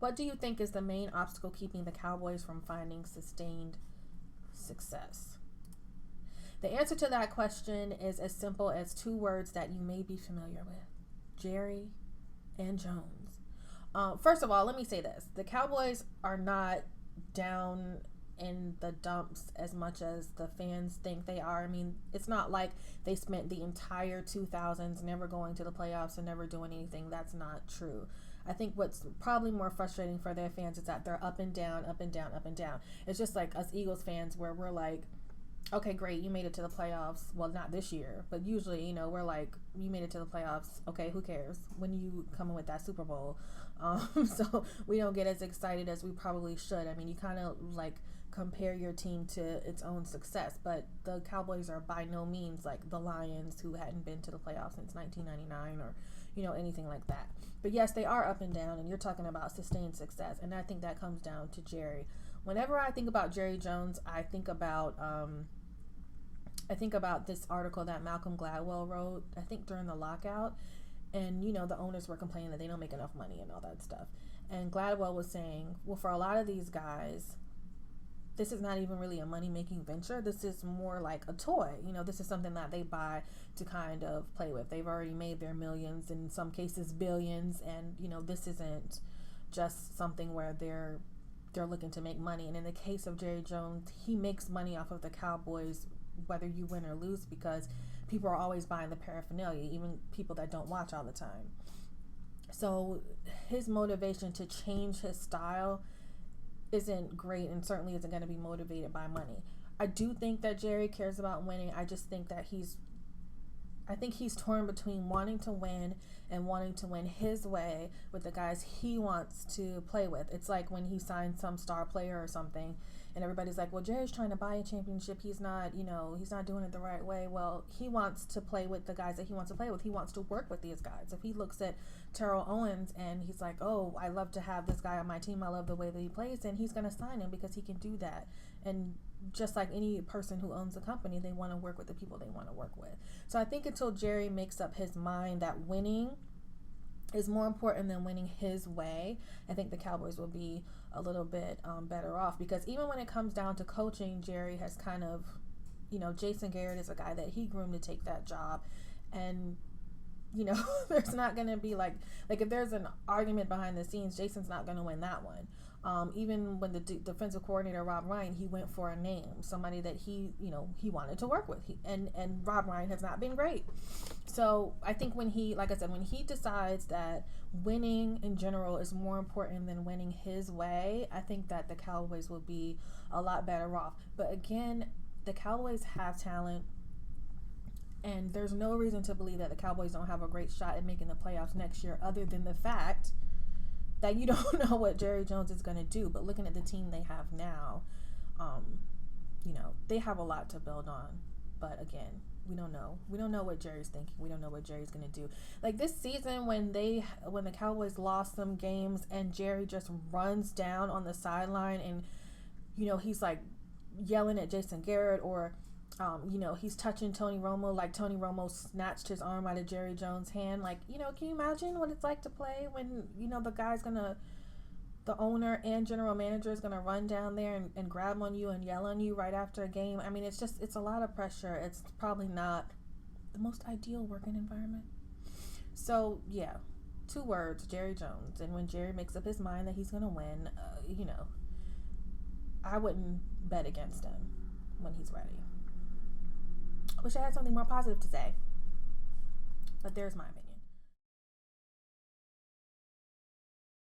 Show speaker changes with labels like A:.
A: What do you think is the main obstacle keeping the Cowboys from finding sustained success? The answer to that question is as simple as two words that you may be familiar with: Jerry and Jones. First of all, let me say this. The Cowboys are not down in the dumps as much as the fans think they are. I mean, it's not like they spent the entire 2000s never going to the playoffs and never doing anything. That's not true. I think what's probably more frustrating for their fans is that they're up and down, up and down, up and down. It's just like us Eagles fans where we're like, okay, great, you made it to the playoffs. Well, not this year, but usually, we're like, you made it to the playoffs. Okay, who cares? When you come in with that Super Bowl? So we don't get as excited as we probably should. I mean, you kind of like compare your team to its own success, but the Cowboys are by no means like the Lions, who hadn't been to the playoffs since 1999 or anything like that. But yes, they are up and down, and you're talking about sustained success, and I think that comes down to Jerry. Whenever I think about Jerry Jones, I think about this article that Malcolm Gladwell wrote, I think during the lockout, and the owners were complaining that they don't make enough money and all that stuff. And Gladwell was saying, well, for a lot of these guys, this is not even really a money-making venture. This is more like a toy. This is something that they buy to kind of play with. They've already made their millions, in some cases billions, and this isn't just something where they're looking to make money. And in the case of Jerry Jones, he makes money off of the Cowboys whether you win or lose, because people are always buying the paraphernalia, even people that don't watch all the time. So his motivation to change his style isn't great, and certainly isn't going to be motivated by money. I do think that Jerry cares about winning. I just think that he's torn between wanting to win and wanting to win his way with the guys he wants to play with. It's like when he signs some star player or something, and everybody's like, well, Jerry's trying to buy a championship. He's not doing it the right way. Well, he wants to play with the guys that he wants to play with. He wants to work with these guys. If he looks at Terrell Owens and he's like, oh, I love to have this guy on my team, I love the way that he plays, then he's going to sign him because he can do that. And just like any person who owns a company, they want to work with the people they want to work with. So I think until Jerry makes up his mind that winning is more important than winning his way, I think the Cowboys will be a little bit better off, because even when it comes down to coaching, Jerry has kind of, Jason Garrett is a guy that he groomed to take that job, and there's not going to be like if there's an argument behind the scenes, Jason's not going to win that one. Even when the defensive coordinator, Rob Ryan, he went for a name, somebody that he wanted to work with. And Rob Ryan has not been great. So I think when he decides that winning in general is more important than winning his way, I think that the Cowboys will be a lot better off. But again, the Cowboys have talent, and there's no reason to believe that the Cowboys don't have a great shot at making the playoffs next year, other than the fact that you don't know what Jerry Jones is going to do. But looking at the team they have now, they have a lot to build on. But again, we don't know. We don't know what Jerry's thinking. We don't know what Jerry's going to do. Like this season, when the Cowboys lost some games and Jerry just runs down on the sideline and, he's like yelling at Jason Garrett, or he's touching Tony Romo like Tony Romo snatched his arm out of Jerry Jones' hand. Like, can you imagine what it's like to play when, the owner and general manager is going to run down there and grab on you and yell on you right after a game? I mean, it's a lot of pressure. It's probably not the most ideal working environment. So, yeah, 2 words, Jerry Jones. And when Jerry makes up his mind that he's going to win, I wouldn't bet against him when he's ready. I wish I had something more positive to say, but there's my opinion.